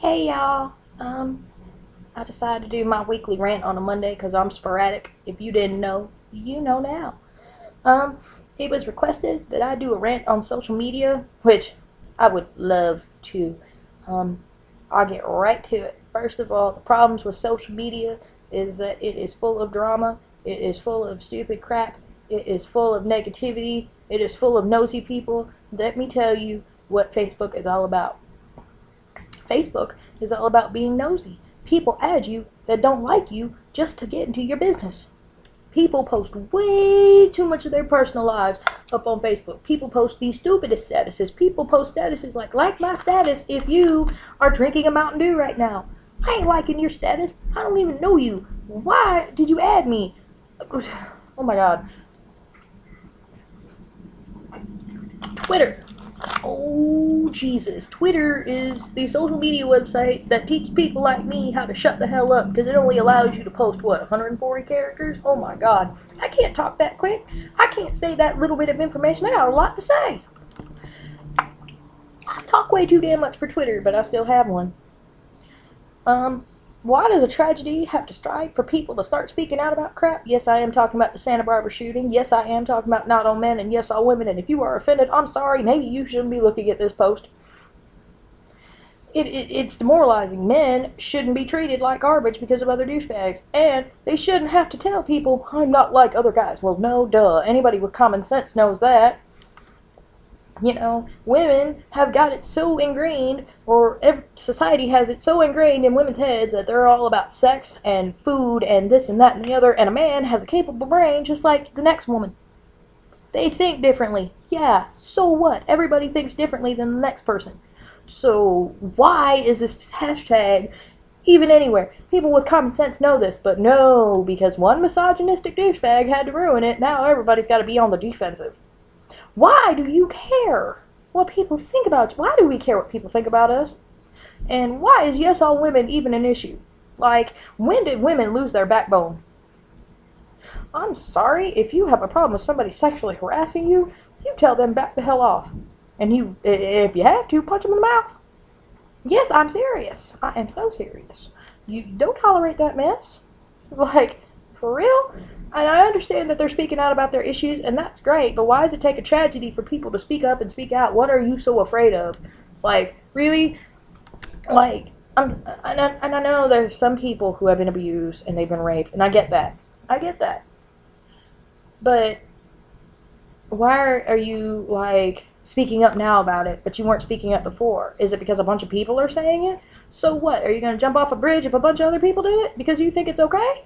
Hey y'all. I decided to do my weekly rant on a Monday because I'm sporadic. If you didn't know, you know now. Um, it was requested that I do a rant on social media, which I would love to. Um, I'll get right to it. First of all, the problems with social media is that it is full of drama, it is full of stupid crap, it is full of negativity, it is full of nosy people. Let me tell you what Facebook is all about. Facebook is all about being nosy. People add you that don't like you just to get into your business. People post way too much of their personal lives up on Facebook. People post the stupidest statuses. People post statuses like my status if you are drinking a Mountain Dew right now. I ain't liking your status. I don't even know you. Why did you add me? Oh my god. Twitter. Oh, Jesus. Twitter is the social media website that teaches people like me how to shut the hell up because it only allows you to post, 140 characters? Oh my god. I can't talk that quick. I can't say that little bit of information. I got a lot to say. I talk way too damn much for Twitter, but I still have one. Why does a tragedy have to strike for people to start speaking out about crap? Yes, I am talking about the Santa Barbara shooting. Yes, I am talking about not all men, and yes, all women. And if you are offended, I'm sorry. Maybe you shouldn't be looking at this post. It's demoralizing. Men shouldn't be treated like garbage because of other douchebags. And they shouldn't have to tell people, I'm not like other guys. Well, no, duh. Anybody with common sense knows that. Women have got it so ingrained, or society has it so ingrained in women's heads that they're all about sex and food and this and that and the other, and a man has a capable brain just like the next woman. They think differently. Yeah, so what? Everybody thinks differently than the next person. So why is this hashtag even anywhere? People with common sense know this, but no, because one misogynistic douchebag had to ruin it, now everybody's got to be on the defensive. Why do you care what people think about you? Why do we care what people think about us? And why is yes, all women even an issue? Like, when did women lose their backbone? I'm sorry, if you have a problem with somebody sexually harassing you, you tell them back the hell off. And if you have to, punch them in the mouth. Yes, I'm serious. I am so serious. You don't tolerate that mess. Like, for real? And I understand that they're speaking out about their issues, and that's great, but why does it take a tragedy for people to speak up and speak out? What are you so afraid of? Like, really? Like, and I know there's some people who have been abused and they've been raped, and I get that. I get that. But why are you, like, speaking up now about it, but you weren't speaking up before? Is it because a bunch of people are saying it? So what? Are you going to jump off a bridge if a bunch of other people do it because you think it's okay?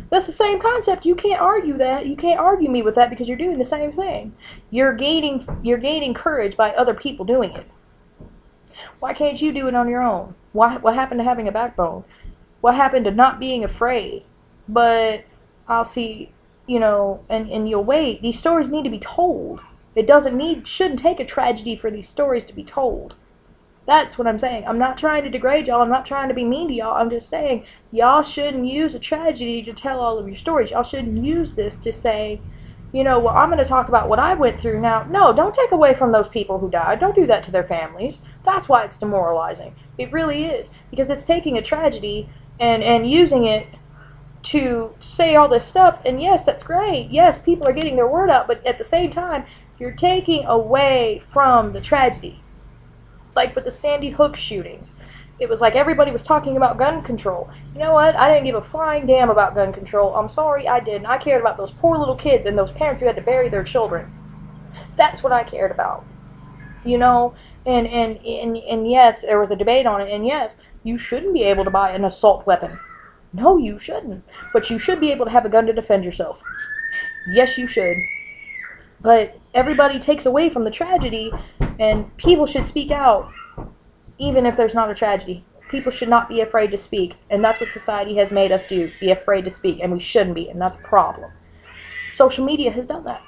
That's the same concept. You can't argue that. You can't argue me with that because you're doing the same thing. You're gaining courage by other people doing it. Why can't you do it on your own? What happened to having a backbone? What happened to not being afraid? But I'll see, and you'll wait. These stories need to be told. Shouldn't take a tragedy for these stories to be told. That's what I'm saying. I'm not trying to degrade y'all. I'm not trying to be mean to y'all. I'm just saying y'all shouldn't use a tragedy to tell all of your stories. Y'all shouldn't use this to say, I'm going to talk about what I went through now. No, don't take away from those people who died. Don't do that to their families. That's why it's demoralizing. It really is. Because it's taking a tragedy and using it to say all this stuff. And yes, that's great. Yes, people are getting their word out. But at the same time, you're taking away from the tragedy. It's like with the Sandy Hook shootings. It was like everybody was talking about gun control. You know what? I didn't give a flying damn about gun control. I'm sorry, I didn't. I cared about those poor little kids and those parents who had to bury their children. That's what I cared about. And yes, there was a debate on it, and yes, you shouldn't be able to buy an assault weapon. No, you shouldn't. But you should be able to have a gun to defend yourself. Yes, you should. But everybody takes away from the tragedy, and people should speak out, even if there's not a tragedy. People should not be afraid to speak, and that's what society has made us do, be afraid to speak, and we shouldn't be, and that's a problem. Social media has done that.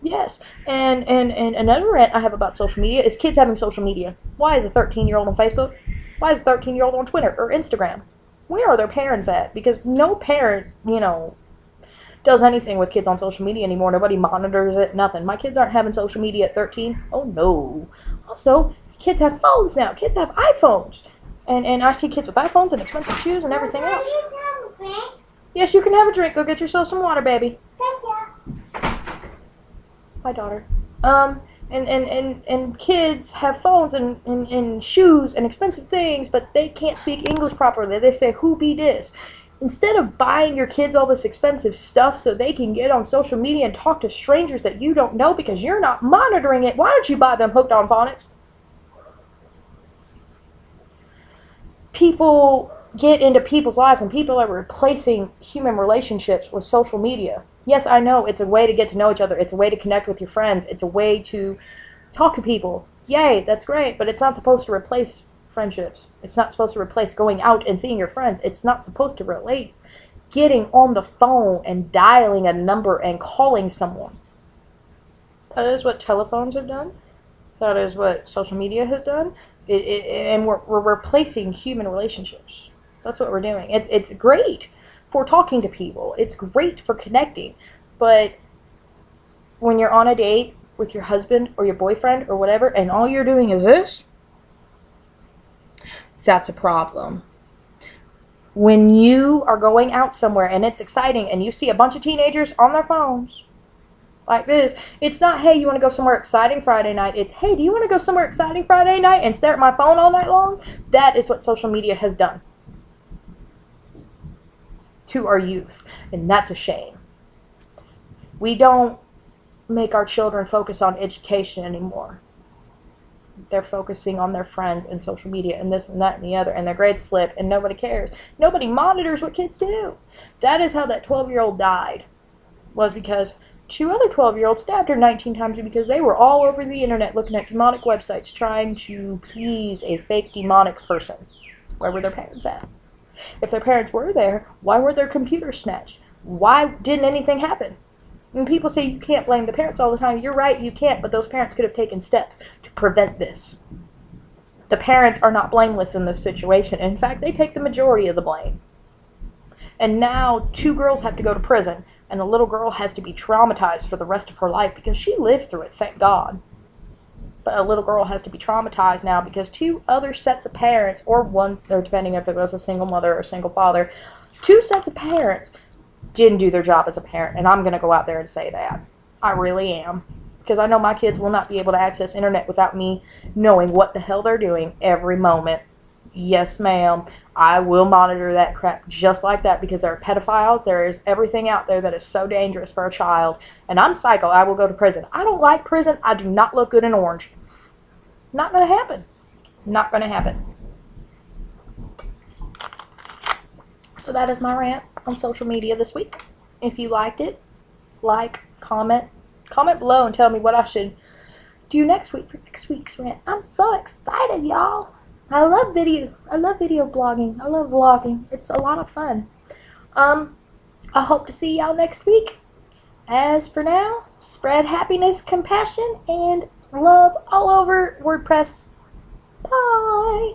Yes, and another rant I have about social media is kids having social media. Why is a 13-year-old on Facebook? Why is a 13-year-old on Twitter or Instagram? Where are their parents at? Because no parent, does anything with kids on social media anymore. Nobody monitors it, nothing. My kids aren't having social media at 13. Oh, no. Also, kids have phones now. Kids have iPhones. And I see kids with iPhones and expensive shoes and everything else. Yes, you can have a drink. Go get yourself some water, baby. My daughter. And kids have phones and shoes and expensive things, but they can't speak English properly. They say, who be this? Instead of buying your kids all this expensive stuff so they can get on social media and talk to strangers that you don't know because you're not monitoring it, why don't you buy them Hooked on Phonics? People get into people's lives and people are replacing human relationships with social media. Yes, I know it's a way to get to know each other. It's a way to connect with your friends. It's a way to talk to people. Yay, that's great, but it's not supposed to replace friendships. It's not supposed to replace going out and seeing your friends. It's not supposed to replace getting on the phone and dialing a number and calling someone. That is what telephones have done. That is what social media has done. And we're replacing human relationships. That's what we're doing. It's great for talking to people. It's great for connecting. But when you're on a date with your husband or your boyfriend or whatever, and all you're doing is this, that's a problem. When you are going out somewhere and it's exciting and you see a bunch of teenagers on their phones like this, it's not, hey, you want to go somewhere exciting Friday night. It's, hey, do you want to go somewhere exciting Friday night and stare at my phone all night long? That is what social media has done to our youth, and that's a shame. We don't make our children focus on education anymore. They're focusing on their friends and social media and this and that and the other, and their grades slip, and nobody cares. Nobody monitors what kids do. That is how that 12-year-old died, was because two other 12-year-olds stabbed her 19 times because they were all over the internet looking at demonic websites trying to please a fake demonic person. Where were their parents at? If their parents were there, why were their computers snatched? Why didn't anything happen? When people say you can't blame the parents all the time, you're right, you can't, but those parents could have taken steps to prevent this. The parents are not blameless in this situation. In fact, they take the majority of the blame. And now 2 girls have to go to prison, and a little girl has to be traumatized for the rest of her life because she lived through it, thank God. But a little girl has to be traumatized now because 2 other sets of parents, or one, or depending if it was a single mother or a single father, 2 sets of parents didn't do their job as a parent, and I'm going to go out there and say that. I really am. Because I know my kids will not be able to access internet without me knowing what the hell they're doing every moment. Yes, ma'am. I will monitor that crap just like that because there are pedophiles. There is everything out there that is so dangerous for a child. And I'm psycho. I will go to prison. I don't like prison. I do not look good in orange. Not going to happen. Not going to happen. So that is my rant on social media this week. If you liked it, like, comment below and tell me what I should do next week for next week's rant. I'm so excited, y'all. I love video blogging. I love vlogging. It's a lot of fun. I hope to see y'all next week. As for now, spread happiness, compassion, and love all over WordPress. Bye.